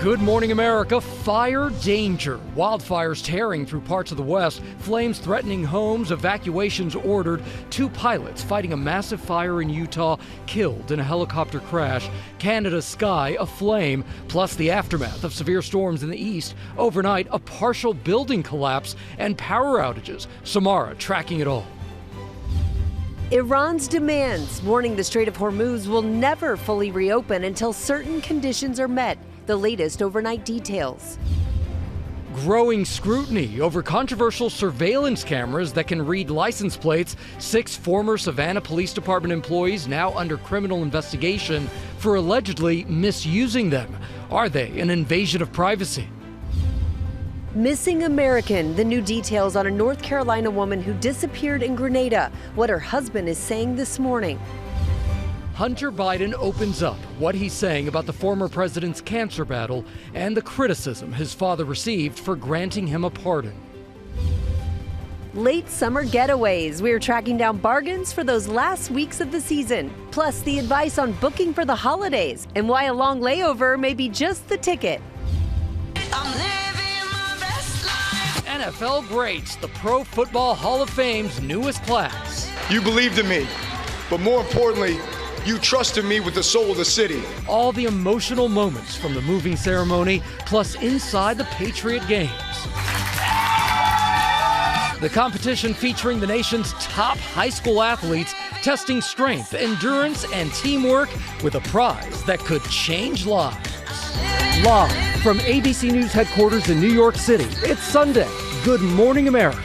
Good morning, America. Fire danger. Wildfires tearing through parts of the West. Flames threatening homes. Evacuations ordered. 2 pilots fighting a massive fire in Utah killed in a helicopter crash. Canada's sky aflame. Plus the aftermath of severe storms in the east. Overnight, a partial building collapse and power outages. Somara tracking it all. Iran's demands, warning the Strait of Hormuz will never fully reopen until certain conditions are met. The latest overnight details. Growing scrutiny over controversial surveillance cameras that can read license plates. 6 former Savannah Police Department employees now under criminal investigation for allegedly misusing them. Are they an invasion of privacy? Missing American, the new details on a North Carolina woman who disappeared in Grenada. What her husband is saying this morning. Hunter Biden opens up what he's saying about the former president's cancer battle and the criticism his father received for granting him a pardon. Late summer getaways. We're tracking down bargains for those last weeks of the season. Plus the advice on booking for the holidays and why a long layover may be just the ticket. NFL greats, the Pro Football Hall of Fame's newest class. You believed in me, but more importantly, you trusted me with the soul of the city. All the emotional moments from the moving ceremony, plus inside the Patriot Games. The competition featuring the nation's top high school athletes testing strength, endurance, and teamwork with a prize that could change lives. Live from ABC News headquarters in New York City, it's Sunday. Good morning, America.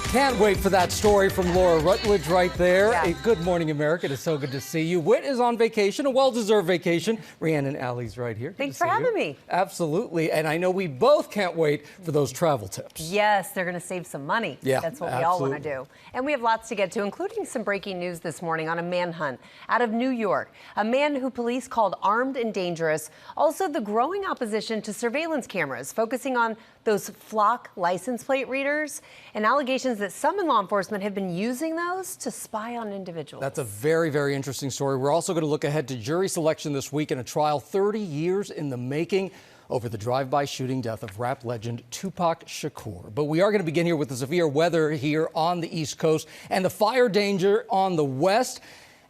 Can't wait for that story from Laura Rutledge right there. Yeah. Good morning, America. It is so good to see you. Whit is on vacation, a well-deserved vacation. Rhiannon and Allie's right here. Thanks for having me. Absolutely. And I know we both can't wait for those travel tips. Yes, they're going to save some money. Yeah, that's what we all want to do. And we have lots to get to, including some breaking news this morning on a manhunt out of New York. A man who police called armed and dangerous. Also, the growing opposition to surveillance cameras, focusing on those flock license plate readers and allegations that some in law enforcement have been using those to spy on individuals. That's a very, very interesting story. We're also going to look ahead to jury selection this week in a trial 30 years in the making over the drive-by shooting death of rap legend Tupac Shakur. But we are going to begin here with the severe weather here on the East Coast and the fire danger on the West.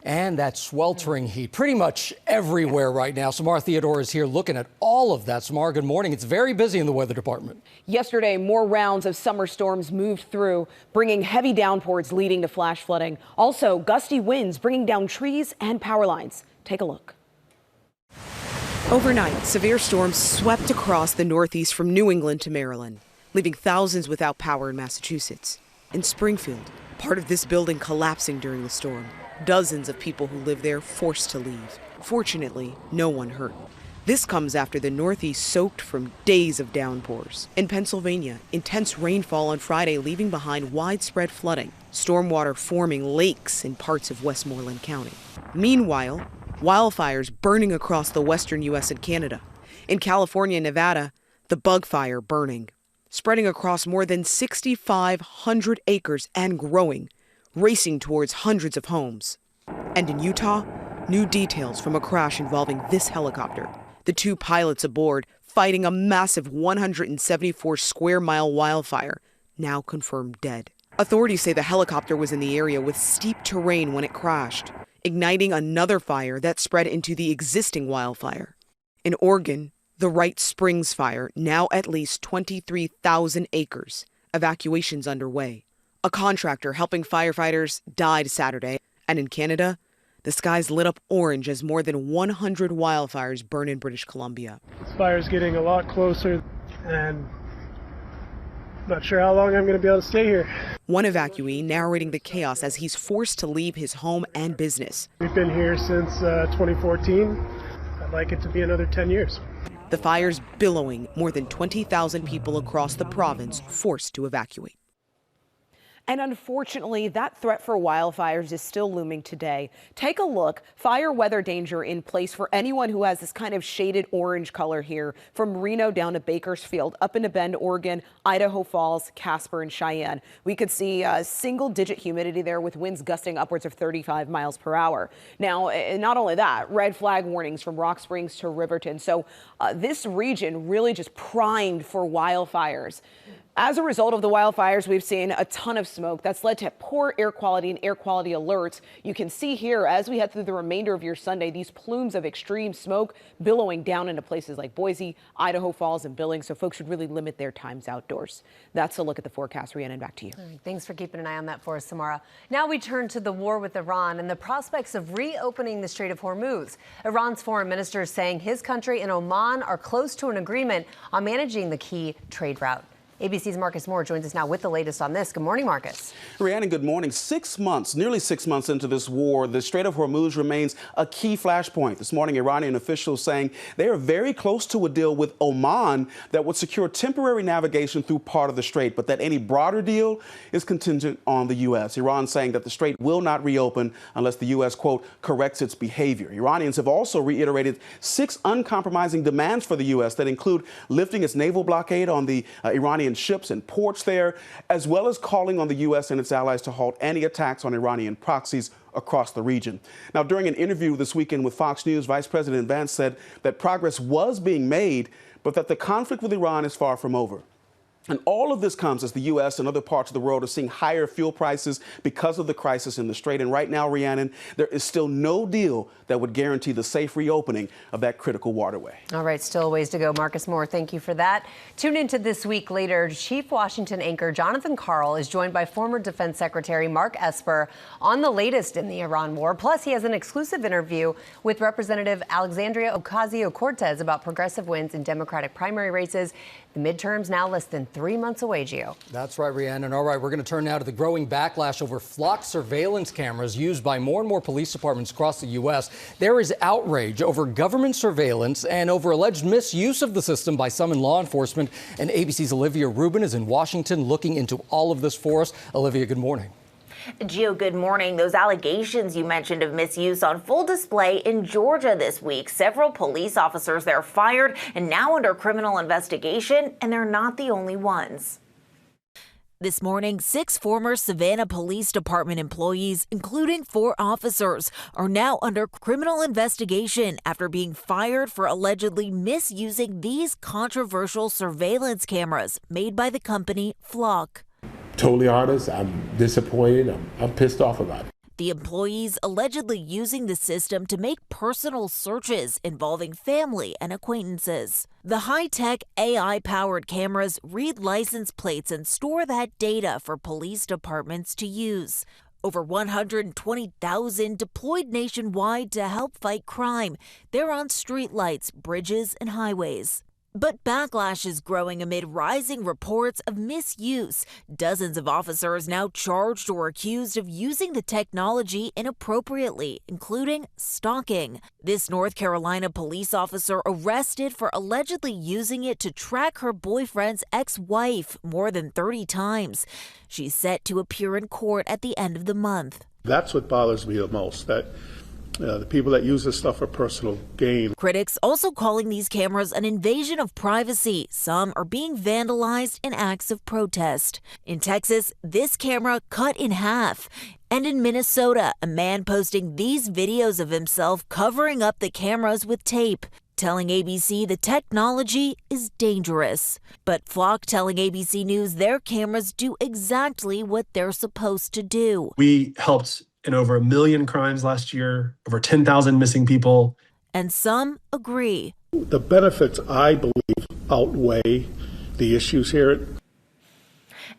And that sweltering heat pretty much everywhere right now. Somara Theodore is here looking at all of that. Somara, good morning. It's very busy in the weather department. Yesterday, more rounds of summer storms moved through, bringing heavy downpours leading to flash flooding. Also, gusty winds bringing down trees and power lines. Take a look. Overnight, severe storms swept across the Northeast from New England to Maryland, leaving thousands without power in Massachusetts. In Springfield, part of this building collapsing during the storm. Dozens of people who live there forced to leave. Fortunately, no one hurt. This comes after the Northeast soaked from days of downpours. In Pennsylvania, intense rainfall on Friday leaving behind widespread flooding, stormwater forming lakes in parts of Westmoreland County. Meanwhile, wildfires burning across the western U.S. and Canada. In California and Nevada, the bug fire burning, spreading across more than 6,500 acres and growing, racing towards hundreds of homes. And in Utah, new details from a crash involving this helicopter. The 2 pilots aboard fighting a massive 174 square mile wildfire, now confirmed dead. Authorities say the helicopter was in the area with steep terrain when it crashed, igniting another fire that spread into the existing wildfire. In Oregon, the Wright Springs fire, now at least 23,000 acres. Evacuations underway. A contractor helping firefighters died Saturday. And in Canada, the skies lit up orange as more than 100 wildfires burn in British Columbia. This fire's getting a lot closer, and I'm not sure how long I'm going to be able to stay here. One evacuee narrating the chaos as he's forced to leave his home and business. We've been here since 2014. I'd like it to be another 10 years. The fires billowing, more than 20,000 people across the province forced to evacuate. And unfortunately, that threat for wildfires is still looming today. Take a look. Fire weather danger in place for anyone who has this kind of shaded orange color here, from Reno down to Bakersfield, up into Bend, Oregon, Idaho Falls, Casper, and Cheyenne. We could see single-digit humidity there with winds gusting upwards of 35 miles per hour. Now, not only that, red flag warnings from Rock Springs to Riverton. So this region really just primed for wildfires. As a result of the wildfires, we've seen a ton of smoke that's led to poor air quality and air quality alerts. You can see here, as we head through the remainder of your Sunday, these plumes of extreme smoke billowing down into places like Boise, Idaho Falls, and Billings. So folks should really limit their times outdoors. That's a look at the forecast. Rhiannon, back to you. All right, thanks for keeping an eye on that for us, Samara. Now we turn to the war with Iran and the prospects of reopening the Strait of Hormuz. Iran's foreign minister is saying his country and Oman are close to an agreement on managing the key trade route. ABC's Marcus Moore joins us now with the latest on this. Good morning, Marcus. Rhiannon, good morning. Nearly 6 months into this war, the Strait of Hormuz remains a key flashpoint. This morning, Iranian officials saying they are very close to a deal with Oman that would secure temporary navigation through part of the strait, but that any broader deal is contingent on the U.S. Iran saying that the strait will not reopen unless the U.S., quote, corrects its behavior. Iranians have also reiterated 6 uncompromising demands for the U.S. that include lifting its naval blockade on the Iranian ships and ports there, as well as calling on the U.S. and its allies to halt any attacks on Iranian proxies across the region. Now, during an interview this weekend with Fox News, Vice President Vance said that progress was being made, but that the conflict with Iran is far from over. And all of this comes as the U.S. and other parts of the world are seeing higher fuel prices because of the crisis in the Strait. And right now, Rhiannon, there is still no deal that would guarantee the safe reopening of that critical waterway. All right, still a ways to go. Marcus Moore, thank you for that. Tune into This Week later. Chief Washington anchor Jonathan Karl is joined by former Defense Secretary Mark Esper on the latest in the Iran war. Plus, he has an exclusive interview with Representative Alexandria Ocasio-Cortez about progressive wins in Democratic primary races. The midterms now less than 3 months away, Gio. That's right, Rhiannon. All right, we're going to turn now to the growing backlash over flock surveillance cameras used by more and more police departments across the U.S. There is outrage over government surveillance and over alleged misuse of the system by some in law enforcement. And ABC's Olivia Rubin is in Washington looking into all of this for us. Olivia, good morning. Gio, good morning. Those allegations you mentioned of misuse on full display in Georgia this week. Several police officers there fired and now under criminal investigation, and they're not the only ones. This morning, 6 former Savannah Police Department employees, including 4 officers, are now under criminal investigation after being fired for allegedly misusing these controversial surveillance cameras made by the company Flock. Totally honest, I'm disappointed. I'm pissed off about it. The employees allegedly using the system to make personal searches involving family and acquaintances. The high-tech AI-powered cameras read license plates and store that data for police departments to use. Over 120,000 deployed nationwide to help fight crime. They're on streetlights, bridges, and highways. But backlash is growing amid rising reports of misuse. Dozens of officers now charged or accused of using the technology inappropriately, including stalking. This North Carolina police officer arrested for allegedly using it to track her boyfriend's ex-wife more than 30 times. She's set to appear in court at the end of the month. That's what bothers me the most, that the people that use this stuff for personal gain. Critics also calling these cameras an invasion of privacy. Some are being vandalized in acts of protest. In Texas, this camera cut in half. And in Minnesota, a man posting these videos of himself covering up the cameras with tape, telling ABC the technology is dangerous. But Flock telling ABC News their cameras do exactly what they're supposed to do. We helped in over 1 million crimes last year, over 10,000 missing people. And some agree. The benefits, I believe, outweigh the issues here.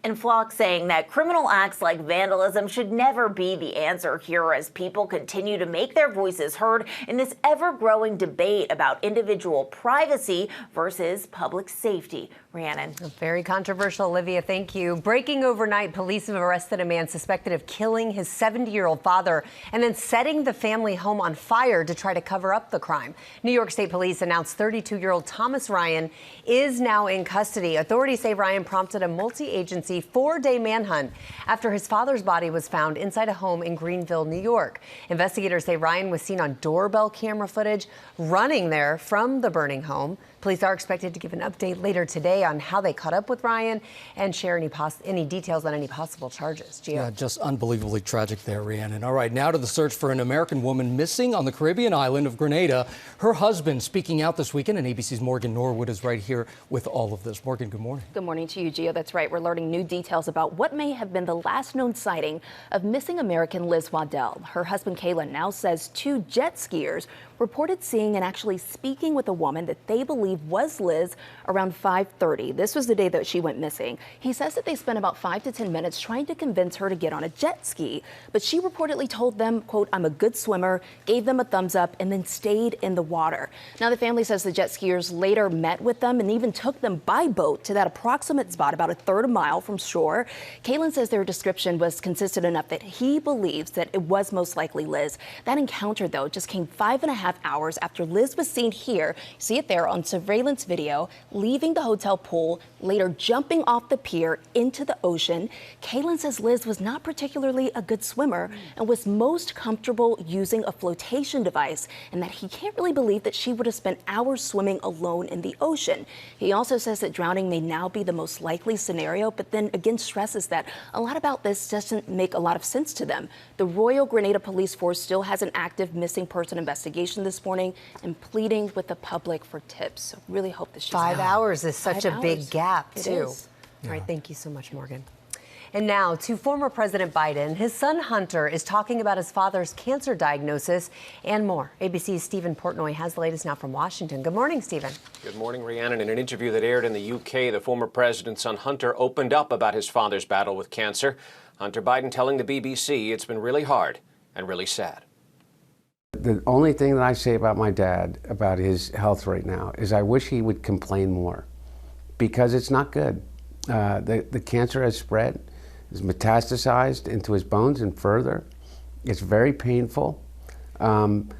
And Flock saying that criminal acts like vandalism should never be the answer here as people continue to make their voices heard in this ever-growing debate about individual privacy versus public safety. Rhiannon. Very controversial, Olivia. Thank you. Breaking overnight, police have arrested a man suspected of killing his 70-year-old father and then setting the family home on fire to try to cover up the crime. New York State Police announced 32-year-old Thomas Ryan is now in custody. Authorities say Ryan prompted a multi-agency agency 4-day manhunt after his father's body was found inside a home in Greenville, New York. Investigators say Ryan was seen on doorbell camera footage running there from the burning home. Police are expected to give an update later today on how they caught up with Ryan and share any details on any possible charges. Gio. Yeah, just unbelievably tragic there, Rhiannon. All right, now to the search for an American woman missing on the Caribbean island of Grenada. Her husband speaking out this weekend, and ABC's Morgan Norwood is right here with all of this. Morgan, good morning. Good morning to you, Gio. That's right. We're learning new details about what may have been the last known sighting of missing American Liz Waddell. Her husband, Kayla, now says 2 jet skiers reported seeing and actually speaking with a woman that they believe was Liz around 5:30. This was the day that she went missing. He says that they spent about 5 to 10 minutes trying to convince her to get on a jet ski, but she reportedly told them, quote, "I'm a good swimmer," gave them a thumbs up, and then stayed in the water. Now, the family says the jet skiers later met with them and even took them by boat to that approximate spot about a third of a mile from shore. Kalen says their description was consistent enough that he believes that it was most likely Liz. That encounter, though, just came 5.5 hours after Liz was seen here. You see it there on surveillance video, leaving the hotel pool, later jumping off the pier into the ocean. Kalen says Liz was not particularly a good swimmer and was most comfortable using a flotation device, and that he can't really believe that she would have spent hours swimming alone in the ocean. He also says that drowning may now be the most likely scenario, but then again stresses that a lot about this doesn't make a lot of sense to them. The Royal Grenada Police Force still has an active missing person investigation this morning and pleading with the public for tips. So really hope this. 5 hours is such a big gap, It too. is. All right, thank you so much, Morgan. And now to former President Biden. His son Hunter is talking about his father's cancer diagnosis and more. ABC's Stephen Portnoy has the latest now from Washington. Good morning, Stephen. Good morning, Rhiannon. In an interview that aired in the UK, the former president's son Hunter opened up about his father's battle with cancer. Hunter Biden telling the BBC it's been really hard and really sad. The only thing that I say about my dad, about his health right now, is I wish he would complain more, because it's not good. The cancer has spread, is metastasized into his bones and further. It's very painful, and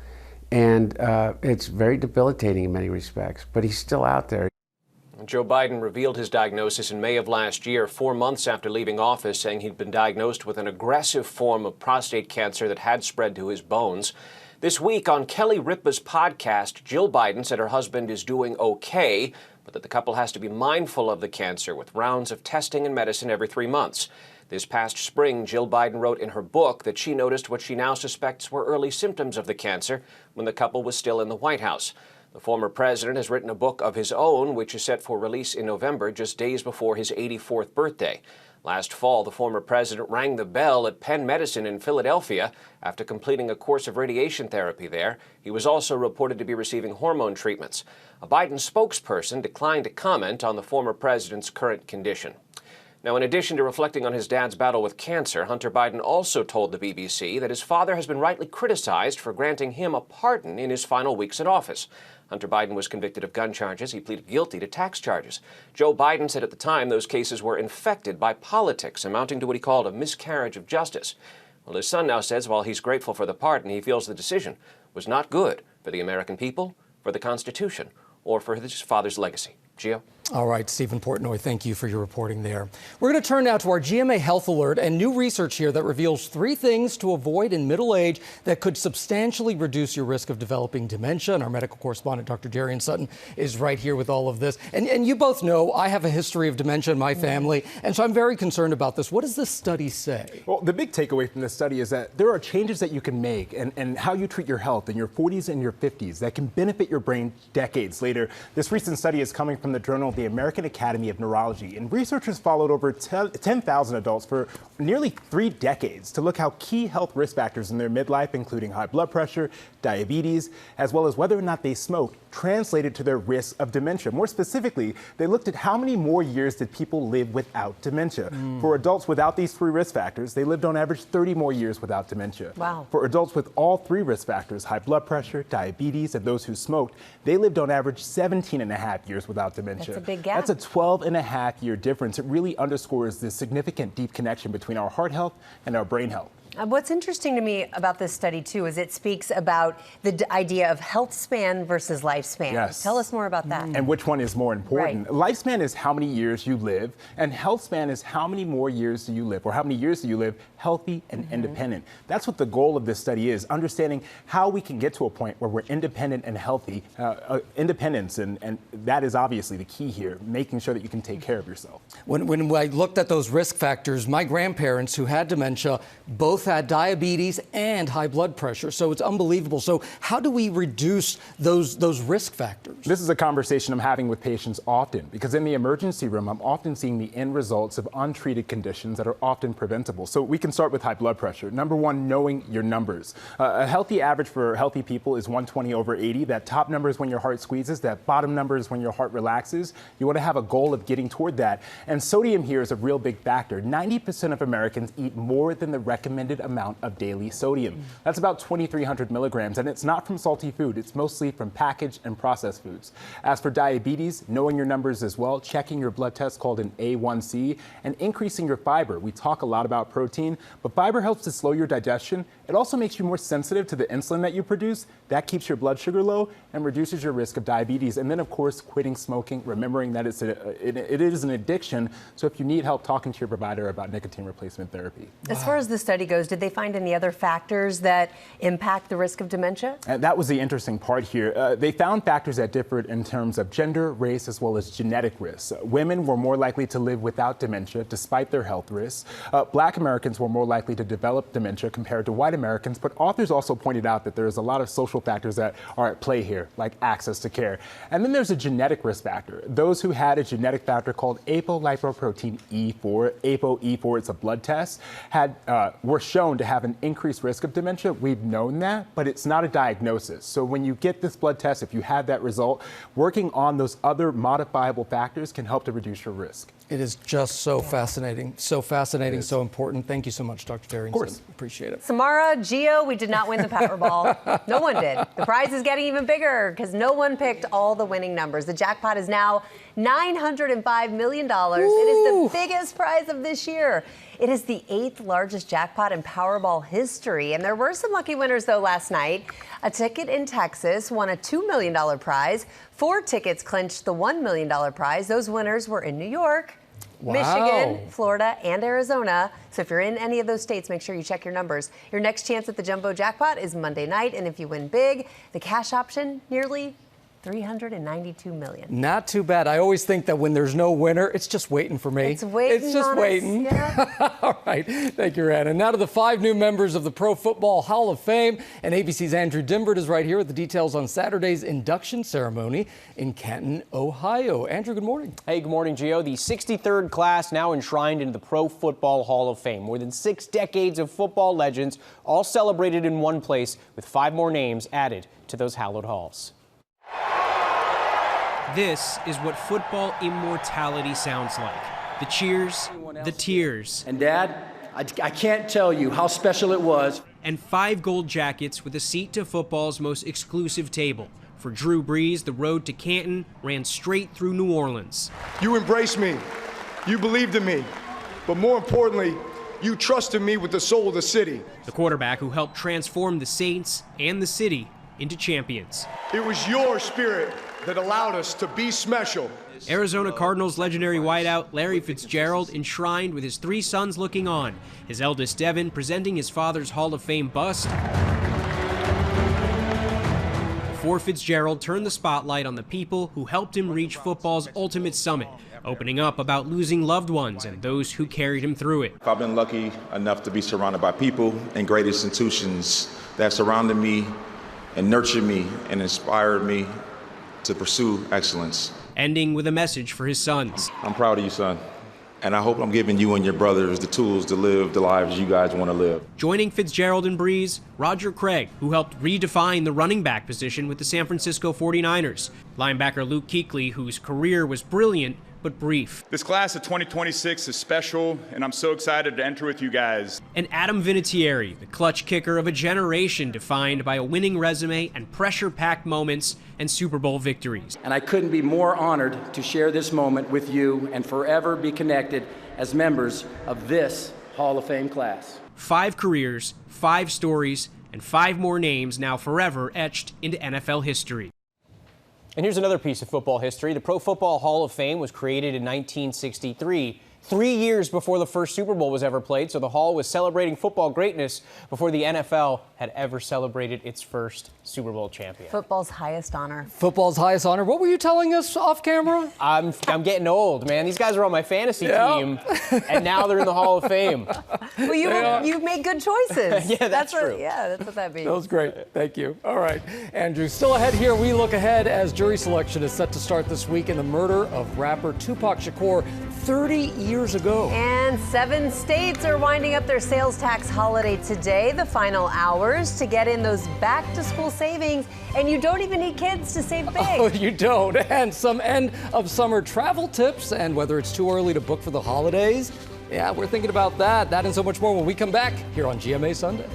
it's very debilitating in many respects, but he's still out there. Joe Biden revealed his diagnosis in May of last year, 4 months after leaving office, saying he'd been diagnosed with an aggressive form of prostate cancer that had spread to his bones. This week on Kelly Ripa's podcast, Jill Biden said her husband is doing okay, but that the couple has to be mindful of the cancer with rounds of testing and medicine every 3 months. This past spring, Jill Biden wrote in her book that she noticed what she now suspects were early symptoms of the cancer when the couple was still in the White House. The former president has written a book of his own, which is set for release in November, just days before his 84th birthday. Last fall, the former president rang the bell at Penn Medicine in Philadelphia after completing a course of radiation therapy there. He was also reported to be receiving hormone treatments. A Biden spokesperson declined to comment on the former president's current condition. Now, in addition to reflecting on his dad's battle with cancer, Hunter Biden also told the BBC that his father has been rightly criticized for granting him a pardon in his final weeks in office. Hunter Biden was convicted of gun charges. He pleaded guilty to tax charges. Joe Biden said at the time those cases were infected by politics, amounting to what he called a miscarriage of justice. Well, his son now says while he's grateful for the pardon, he feels the decision was not good for the American people, for the Constitution, or for his father's legacy. Gio? All right, Stephen Portnoy, thank you for your reporting there. We're going to turn now to our GMA Health Alert and new research here that reveals 3 things to avoid in middle age that could substantially reduce your risk of developing dementia. And our medical correspondent, Dr. Darien Sutton, is right here with all of this. And you both know I have a history of dementia in my family, and so I'm very concerned about this. What does this study say? Well, the big takeaway from this study is that there are changes that you can make and how you treat your health in your 40s and your 50s that can benefit your brain decades later. This recent study is coming from the journal the American Academy of Neurology, and researchers followed over 10,000 adults for nearly 3 decades to look how key health risk factors in their midlife, including high blood pressure, diabetes, as well as whether or not they smoked, translated to their risk of dementia. More specifically, they looked at how many more years did people live without dementia. For adults without these 3 risk factors, they lived on average 30 more years without dementia. Wow. For adults with all 3 risk factors, high blood pressure, diabetes, and those who smoked, they lived on average 17.5 years without dementia. That's a big gap. That's a 12.5-year difference. It really underscores the significant deep connection between our heart health and our brain health. What's interesting to me about this study, too, is it speaks about the idea of health span versus lifespan. Yes. Tell us more about that. And which one is more important? Right. Lifespan is how many years you live, and health span is how many more years do you live, or how many years do you live healthy and independent. That's what the goal of this study is, understanding how we can get to a point where we're independent and healthy. Independence, and that is obviously the key here, making sure that you can take care of yourself. When I looked at those risk factors, my grandparents who had dementia both had diabetes and high blood pressure, so it's unbelievable. So how do we reduce those risk factors? This is a conversation I'm having with patients often, because in the emergency room, I'm often seeing the end results of untreated conditions that are often preventable. So we can start with high blood pressure. Number one, knowing your numbers. A healthy average for healthy people is 120/80. That top number is when your heart squeezes. That bottom number is when your heart relaxes. You want to have a goal of getting toward that. And sodium here is a real big factor. 90% of Americans eat more than the recommended amount of daily sodium. That's about 2,300 milligrams, and it's not from salty food. It's mostly from packaged and processed foods. As for diabetes, knowing your numbers as well, checking your blood test called an A1C, and increasing your fiber. We talk a lot about protein, but fiber helps to slow your digestion. It also makes you more sensitive to the insulin that you produce. That keeps your blood sugar low and reduces your risk of diabetes. And then, of course, quitting smoking, remembering that it is an addiction. So if you need help, talking to your provider about nicotine replacement therapy. As far as the study goes, did they find any other factors that impact the risk of dementia? And that was the interesting part here. They found factors that differed in terms of gender, race, as well as genetic risks. Women were more likely to live without dementia despite their health risks. Black Americans were more likely to develop dementia compared to white Americans, but authors also pointed out that there's a lot of social factors that are at play here, like access to care. And then there's a genetic risk factor. Those who had a genetic factor called apolipoprotein E4, ApoE4, it's a blood test, were shown to have an increased risk of dementia. We've known that, but it's not a diagnosis. So when you get this blood test, if you have that result, working on those other modifiable factors can help to reduce your risk. It is just so fascinating, so important. Thank you so much, Dr. Darien Sutton. Appreciate it. Samara, Gio, we did not win the Powerball. No one did. The prize is getting even bigger because no one picked all the winning numbers. The jackpot is now $905 million. Ooh. It is the biggest prize of this year. It is the 8th largest jackpot in Powerball history. And there were some lucky winners, though, last night. A ticket in Texas won a $2 million prize. 4 tickets clinched the $1 million prize. Those winners were in New York, Michigan, Florida, and Arizona. So if you're in any of those states, make sure you check your numbers. Your next chance at the jumbo jackpot is Monday night. And if you win big, the cash option, nearly $392 million. Not too bad. I always think that when there's no winner, it's just waiting for me. It's waiting. It's just waiting. Yeah. All right. Thank you, Rana. Now to the 5 new members of the Pro Football Hall of Fame. And ABC's Andrew Dimbert is right here with the details on Saturday's induction ceremony in Canton, Ohio. Andrew, good morning. Hey, good morning, Gio. The 63rd class now enshrined into the Pro Football Hall of Fame. More than 6 decades of football legends, all celebrated in one place, with 5 more names added to those hallowed halls. This is what football immortality sounds like. The cheers, the tears. And Dad, I can't tell you how special it was. And 5 gold jackets with a seat to football's most exclusive table. For Drew Brees, the road to Canton ran straight through New Orleans. You embraced me. You believed in me. But more importantly, you trusted me with the soul of the city. The quarterback who helped transform the Saints and the city into champions. It was your spirit that allowed us to be special. Arizona Cardinals legendary wideout Larry Fitzgerald enshrined with his 3 sons looking on. His eldest, Devin, presenting his father's Hall of Fame bust. Before Fitzgerald turned the spotlight on the people who helped him reach football's ultimate summit, opening up about losing loved ones and those who carried him through it. I've been lucky enough to be surrounded by people and great institutions that surrounded me and nurtured me and inspired me to pursue excellence. Ending with a message for his sons. I'm proud of you, son. And I hope I'm giving you and your brothers the tools to live the lives you guys want to live. Joining Fitzgerald and Brees, Roger Craig, who helped redefine the running back position with the San Francisco 49ers. Linebacker Luke Kuechly, whose career was brilliant but brief. This class of 2026 is special, and I'm so excited to enter with you guys. And Adam Vinatieri, the clutch kicker of a generation defined by a winning resume and pressure-packed moments and Super Bowl victories. And I couldn't be more honored to share this moment with you and forever be connected as members of this Hall of Fame class. 5 careers, 5 stories, and 5 more names now forever etched into NFL history. And here's another piece of football history. The Pro Football Hall of Fame was created in 1963. 3 years before the first Super Bowl was ever played, so the Hall was celebrating football greatness before the NFL had ever celebrated its first Super Bowl champion. Football's highest honor. Football's highest honor. What were you telling us off camera? I'm getting old, man. These guys are on my fantasy team, and now they're in the Hall of Fame. Well, you've made good choices. Yeah, that's true. That's what that means. That was great. Thank you. All right, Andrew. Still ahead here, we look ahead as jury selection is set to start this week in the murder of rapper Tupac Shakur 30 years ago. And 7 states are winding up their sales tax holiday today, the final hours to get in those back-to-school savings. And you don't even need kids to save big. Oh, you don't. And some end of summer travel tips and whether it's too early to book for the holidays. Yeah, we're thinking about that. That and so much more when we come back here on GMA Sunday.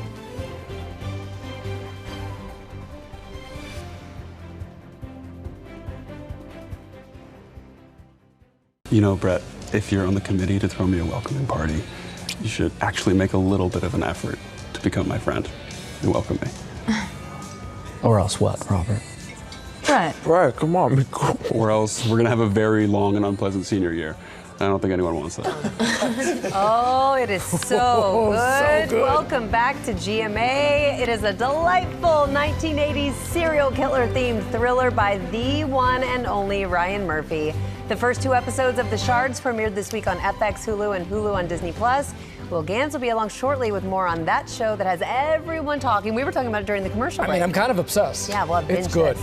You know, Brett, if you're on the committee to throw me a welcoming party, you should actually make a little bit of an effort to become my friend and welcome me. Or else what, Robert? Brett, come on, be cool. Or else we're gonna have a very long and unpleasant senior year. I don't think anyone wants that. Oh, it is so good. So good. Welcome back to GMA. It is a delightful 1980s serial killer themed thriller by the one and only Ryan Murphy. The first 2 episodes of The Shards premiered this week on FX, Hulu, and Hulu on Disney+. Will Gans will be along shortly with more on that show that has everyone talking. We were talking about it during the commercial break. I mean, I'm kind of obsessed. Yeah, well, it's good.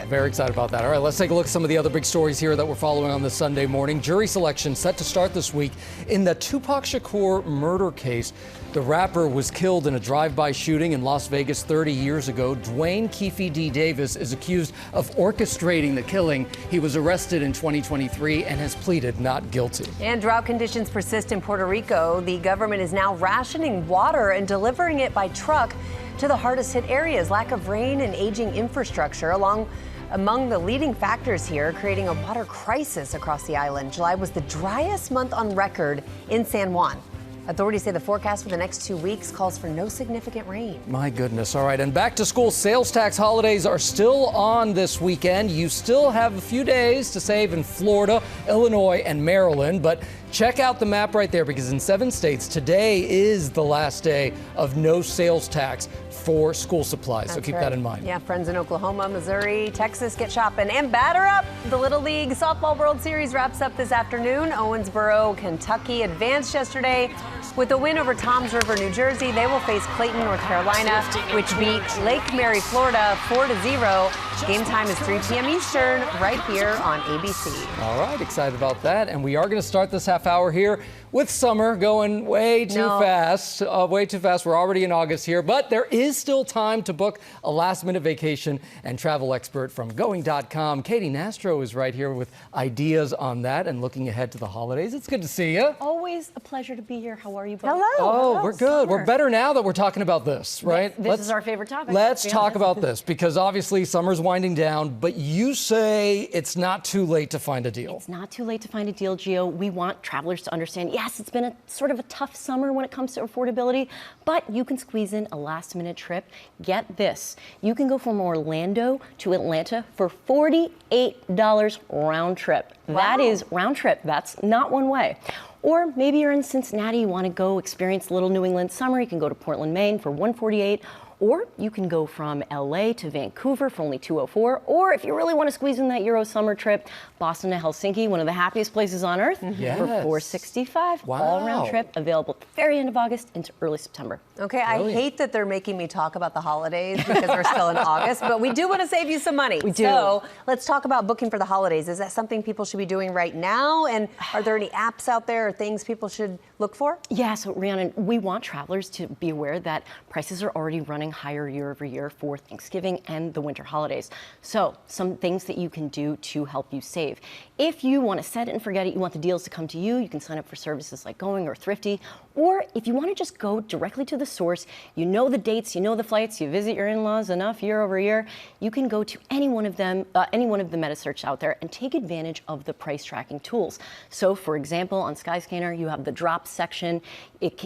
Very excited about that. All right, let's take a look at some of the other big stories here that we're following on this Sunday morning. Jury selection set to start this week in the Tupac Shakur murder case. The rapper was killed in a drive-by shooting in Las Vegas 30 years ago. Dwayne Keefe D. Davis is accused of orchestrating the killing. He was arrested in 2023 and has pleaded not guilty. And drought conditions persist in Puerto Rico. The government is now rationing water and delivering it by truck to the hardest hit areas. Lack of rain and aging infrastructure among the leading factors here, creating a water crisis across the island. July was the driest month on record in San Juan. Authorities say the forecast for the next 2 weeks calls for no significant rain. My goodness. All right. And back to school sales tax holidays are still on this weekend. You still have a few days to save in Florida, Illinois, and Maryland. But check out the map right there because in 7 states, today is the last day of no sales tax for school supplies. So keep that in mind. Yeah, friends in Oklahoma, Missouri, Texas, get shopping and batter up. The Little League Softball World Series wraps up this afternoon. Owensboro, Kentucky advanced yesterday with a win over Toms River, New Jersey. They will face Clayton, North Carolina, which beat Lake Mary, Florida 4-0. Game time is 3 p.m. Eastern right here on ABC. All right, excited about that. And we are going to start this half hour here with summer going way too fast. We're already in August here, but there is still time to book a last-minute vacation, and travel expert from Going.com, Katie Nastro, is right here with ideas on that and looking ahead to the holidays. It's good to see you. Always a pleasure to be here. How are you both? Oh, we're good. We're better now that we're talking about this, right? This is our favorite topic. Let's talk about this because obviously summer's winding down, but you say it's not too late to find a deal. It's not too late to find a deal, Gio. We want travelers to understand, yes, it's been a sort of a tough summer when it comes to affordability, but you can squeeze in a last-minute trip. Get this. You can go from Orlando to Atlanta for $48 round trip. Wow. That is round trip. That's not one way. Or maybe you're in Cincinnati, you want to go experience Little New England summer. You can go to Portland, Maine for $148. Or you can go from LA to Vancouver for only $204. Or if you really want to squeeze in that Euro summer trip, Boston to Helsinki, one of the happiest places on earth, for $465. Wow. All round trip, available at the very end of August into early September. Okay, I hate that they're making me talk about the holidays because we're still in August, but we do want to save you some money. We do. So let's talk about booking for the holidays. Is that something people should be doing right now? And are there any apps out there or things people should look for? Yeah, so Rhiannon, we want travelers to be aware that prices are already running higher year over year for Thanksgiving and the winter holidays. So some things that you can do to help you save. If you want to set it and forget it, you want the deals to come to you, you can sign up for services like Going or Thrifty. Or if you want to just go directly to the source, you know the dates, you know the flights, you visit your in-laws enough year over year, you can go to any one of them, any one of the meta search out there and take advantage of the price tracking tools. So for example, on Skyscanner, you have the drop section,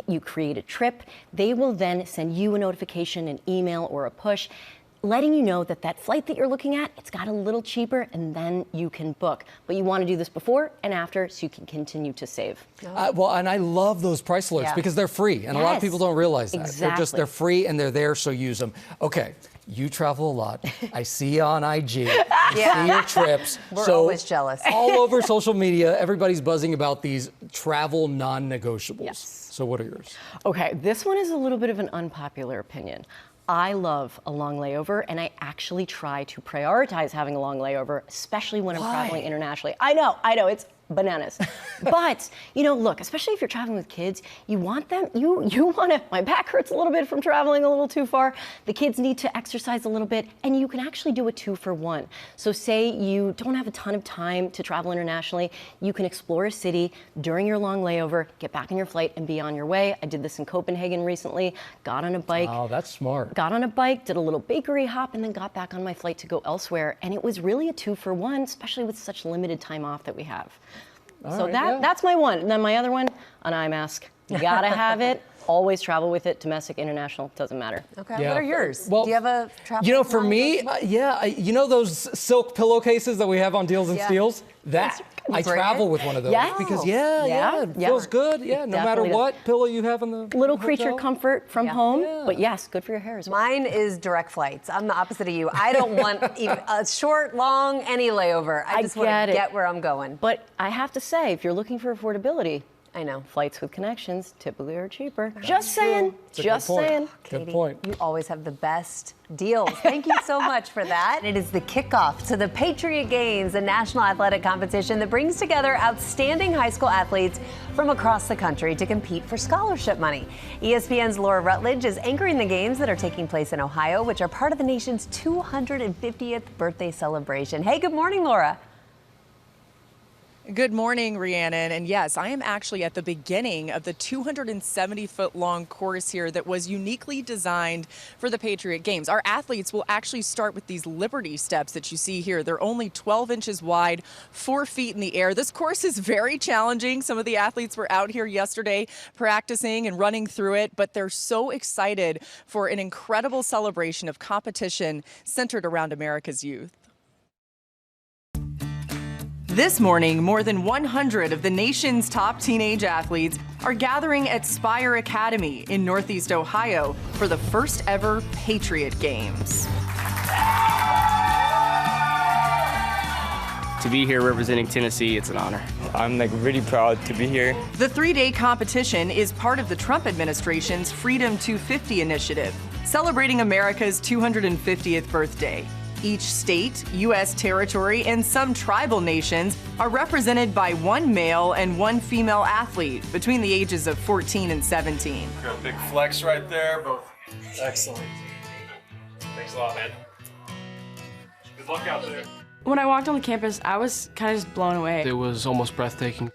you create a trip. They will then send you a notification, an email, or a push, letting you know that that flight that you're looking at, it's got a little cheaper, and then you can book. But you want to do this before and after so you can continue to save. Well, and I love those price alerts because they're free, and a lot of people don't realize that. Exactly. They're free and they're there, so use them. Okay, you travel a lot. I see you on IG. I see your trips. We're always jealous. All over social media, everybody's buzzing about these travel non-negotiables. Yes. So what are yours? Okay, this one is a little bit of an unpopular opinion. I love a long layover, and I actually try to prioritize having a long layover, especially when I'm traveling internationally. I know, it's bananas. But, look, especially if you're traveling with kids, you want them, you want to, my back hurts a little bit from traveling a little too far. The kids need to exercise a little bit, and you can actually do a 2-for-1. So say you don't have a ton of time to travel internationally, you can explore a city during your long layover, get back on your flight, and be on your way. I did this in Copenhagen recently, got on a bike. Oh, that's smart. Got on a bike, did a little bakery hop, and then got back on my flight to go elsewhere. And it was really a 2-for-1, especially with such limited time off that we have. That's my one. And then my other one, an eye mask. You gotta have it. Always travel with it. Domestic, international, doesn't matter. Okay, what are yours? Well, do you have a travel? For me, those silk pillowcases that we have on Deals and Steals? I travel with one of those because it feels good. Yeah, no matter what pillow you have in the little creature comfort from home. But yes, good for your hair as well. Mine is direct flights. I'm the opposite of you. I don't want even a short, long, any layover. I just want to get where I'm going. But I have to say, if you're looking for affordability, I know. Flights with connections typically are cheaper. Just saying. Just saying. Good point. You always have the best deals. Thank you so much for that. It is the kickoff to the Patriot Games, a national athletic competition that brings together outstanding high school athletes from across the country to compete for scholarship money. ESPN's Laura Rutledge is anchoring the games that are taking place in Ohio, which are part of the nation's 250th birthday celebration. Hey, good morning, Laura. Good morning, Rhiannon. And yes, I am actually at the beginning of the 270-foot long course here that was uniquely designed for the Patriot Games. Our athletes will actually start with these Liberty steps that you see here. They're only 12 inches wide, 4 feet in the air. This course is very challenging. Some of the athletes were out here yesterday practicing and running through it, but they're so excited for an incredible celebration of competition centered around America's youth. This morning, more than 100 of the nation's top teenage athletes are gathering at Spire Academy in Northeast Ohio for the first ever Patriot Games. To be here representing Tennessee, it's an honor. I'm really proud to be here. The 3-day competition is part of the Trump administration's Freedom 250 initiative, celebrating America's 250th birthday. Each state, U.S. territory, and some tribal nations are represented by one male and one female athlete between the ages of 14 and 17. Got a big flex right there, both excellent. Thanks a lot, man. Good luck out there. When I walked on the campus, I was kind of just blown away. It was almost breathtaking.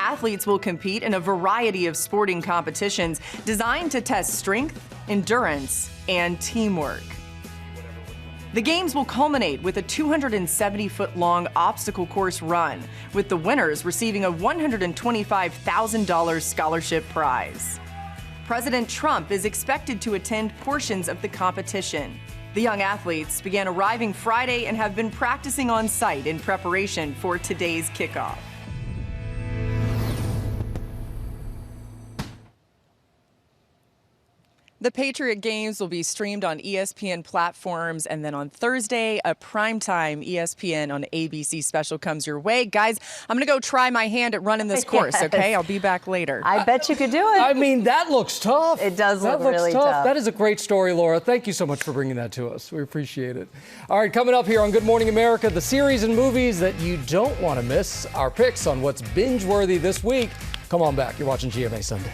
Athletes will compete in a variety of sporting competitions designed to test strength, endurance, and teamwork. The games will culminate with a 270-foot-long obstacle course run, with the winners receiving a $125,000 scholarship prize. President Trump is expected to attend portions of the competition. The young athletes began arriving Friday and have been practicing on site in preparation for today's kickoff. The Patriot Games will be streamed on ESPN platforms, and then on Thursday, a primetime ESPN on ABC special comes your way. Guys, I'm going to go try my hand at running this course, okay? I'll be back later. I bet you could do it. I mean, that looks tough. It does look really tough. That is a great story, Laura. Thank you so much for bringing that to us. We appreciate it. All right, coming up here on Good Morning America, the series and movies that you don't want to miss, our picks on what's binge-worthy this week. Come on back. You're watching GMA Sunday.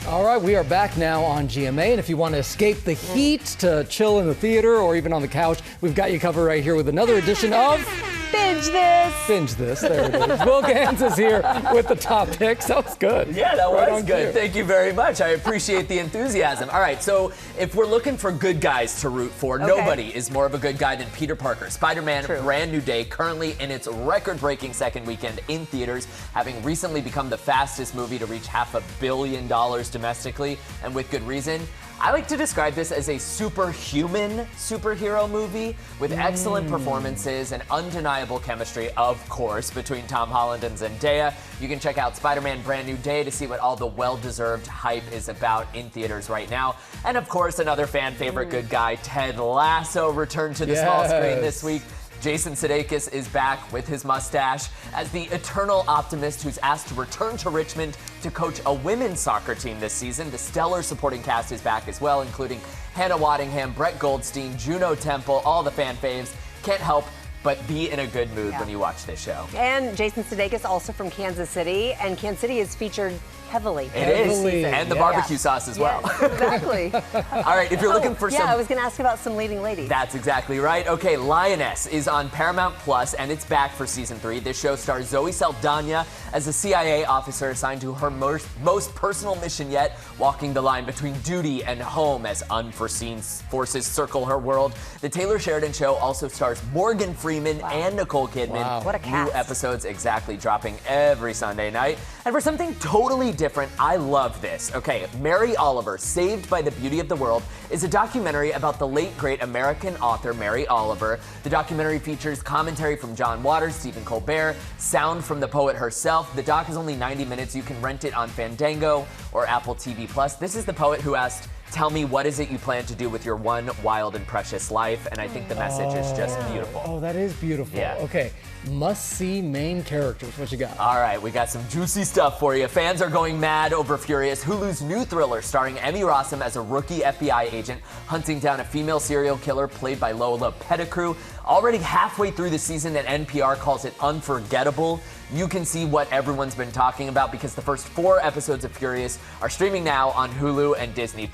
All right, we are back now on GMA, and if you want to escape the heat to chill in the theater or even on the couch, we've got you covered right here with another edition of Binge this. Binge this. There it is. Will Gans is here with the top picks. That was good. Yeah, that Right was on good. cue. Thank you very much. I appreciate the enthusiasm. All right, so if we're looking for good guys to root for, nobody is more of a good guy than Peter Parker. Spider-Man Brand New Day, currently in its record-breaking second weekend in theaters, having recently become the fastest movie to reach $500 million domestically, and with good reason. I like to describe this as a superhuman superhero movie with excellent performances and undeniable chemistry, of course, between Tom Holland and Zendaya. You can check out Spider-Man Brand New Day to see what all the well-deserved hype is about in theaters right now. And of course, another fan favorite good guy, Ted Lasso, returned to the small screen this week. Jason Sudeikis is back with his mustache as the eternal optimist who's asked to return to Richmond to coach a women's soccer team this season. The stellar supporting cast is back as well, including Hannah Waddingham, Brett Goldstein, Juno Temple, all the fan faves. Can't help but be in a good mood when you watch this show. And Jason Sudeikis, also from Kansas City, and Kansas City is featured heavily. It is, and the barbecue sauce as well. Yes, exactly. All right, if you're looking for some... Yeah, I was going to ask about some leading ladies. That's exactly right. Okay, Lioness is on Paramount Plus, and it's back for season 3. This show stars Zoe Saldana as a CIA officer assigned to her most personal mission yet, walking the line between duty and home as unforeseen forces circle her world. The Taylor Sheridan Show also stars Morgan Freeman and Nicole Kidman. Wow. What a cast. New episodes dropping every Sunday night. And for something totally different, I love this. Okay, Mary Oliver, Saved by the Beauty of the World, is a documentary about the late, great American author Mary Oliver. The documentary features commentary from John Waters, Stephen Colbert, sound from the poet herself. The doc is only 90 minutes. You can rent it on Fandango or Apple TV+. This is the poet who asked, "Tell me, what is it you plan to do with your one wild and precious life?" And I think the message is just beautiful. Oh, that is beautiful. Yeah. Okay, must-see main characters. What you got? All right, we got some juicy stuff for you. Fans are going mad over Furious, Hulu's new thriller starring Emmy Rossum as a rookie FBI agent hunting down a female serial killer played by Lola Pettigrew. Already halfway through the season, and NPR calls it unforgettable. You can see what everyone's been talking about because the first 4 episodes of Furious are streaming now on Hulu and Disney+.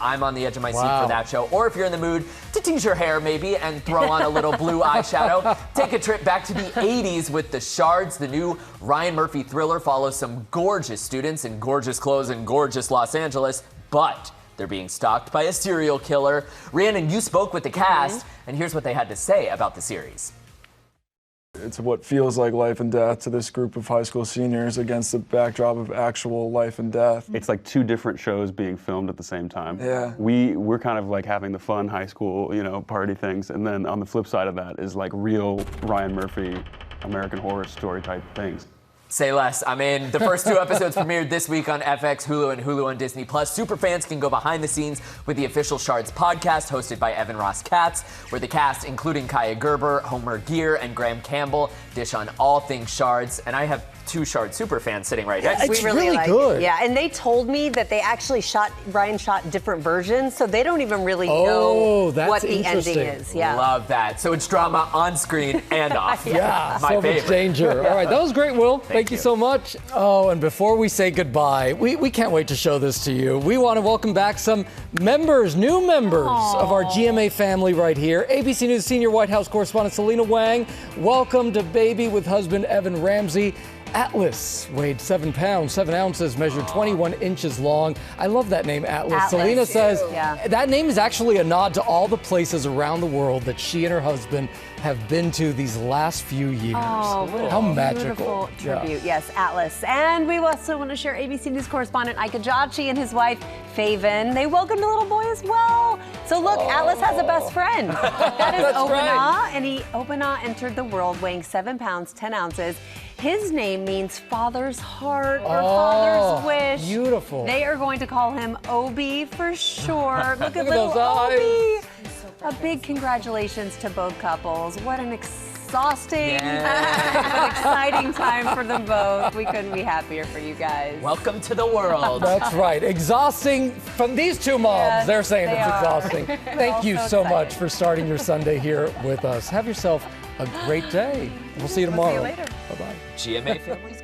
I'm on the edge of my seat for that show. Or if you're in the mood to tease your hair maybe and throw on a little blue eyeshadow, take a trip back to the 80s with The Shards. The new Ryan Murphy thriller follows some gorgeous students in gorgeous clothes in gorgeous Los Angeles, but they're being stalked by a serial killer. Rhiannon, you spoke with the cast, and here's what they had to say about the series. It's what feels like life and death to this group of high school seniors against the backdrop of actual life and death. It's like 2 different shows being filmed at the same time. Yeah. We're kind of like having the fun high school, party things, and then on the flip side of that is like real Ryan Murphy, American Horror Story type things. Say less. I mean, the first 2 episodes premiered this week on FX, Hulu, and Hulu on Disney+. Superfans can go behind the scenes with the official Shards podcast hosted by Evan Ross Katz, where the cast, including Kaya Gerber, Homer Gear, and Graham Campbell, dish on all things Shards. And I have 2 Shards superfans sitting right next to me. We really like it. Yeah, and they told me that they actually Ryan shot different versions, so they don't even really know what the ending is. Yeah. Love that. So it's drama on screen and off. Yeah, my so favorite. much danger. All right, that was great, Will. Thank you so much. Oh, and before we say goodbye, we can't wait to show this to you. We want to welcome back some members, new members of our GMA family right here. ABC News senior White House correspondent Selena Wang, welcome to baby with husband Evan Ramsey. Atlas weighed 7 pounds, 7 ounces, measured 21 inches long. I love that name, Atlas. Selena says that name is actually a nod to all the places around the world that she and her husband have been to these last few years. Oh, what how a magical. Beautiful tribute. Yes, Atlas. And we also want to share ABC News correspondent Ika Jachi and his wife, Faven. They welcomed a little boy as well. So look, Atlas has a best friend. That is Obana. And Obana entered the world weighing 7 pounds, 10 ounces. His name means father's heart or father's wish. Beautiful. They are going to call him Obi for sure. Look at little those eyes. Obi. A big congratulations to both couples. What an exhausting but exciting time for them both. We couldn't be happier for you guys. Welcome to the world. That's right. Exhausting from these 2 moms. Yes, They're saying they it's are. exhausting. Thank you so much for starting your Sunday here with us. Have yourself a great day. We'll see you tomorrow. We'll see you later. Bye-bye. GMA Families.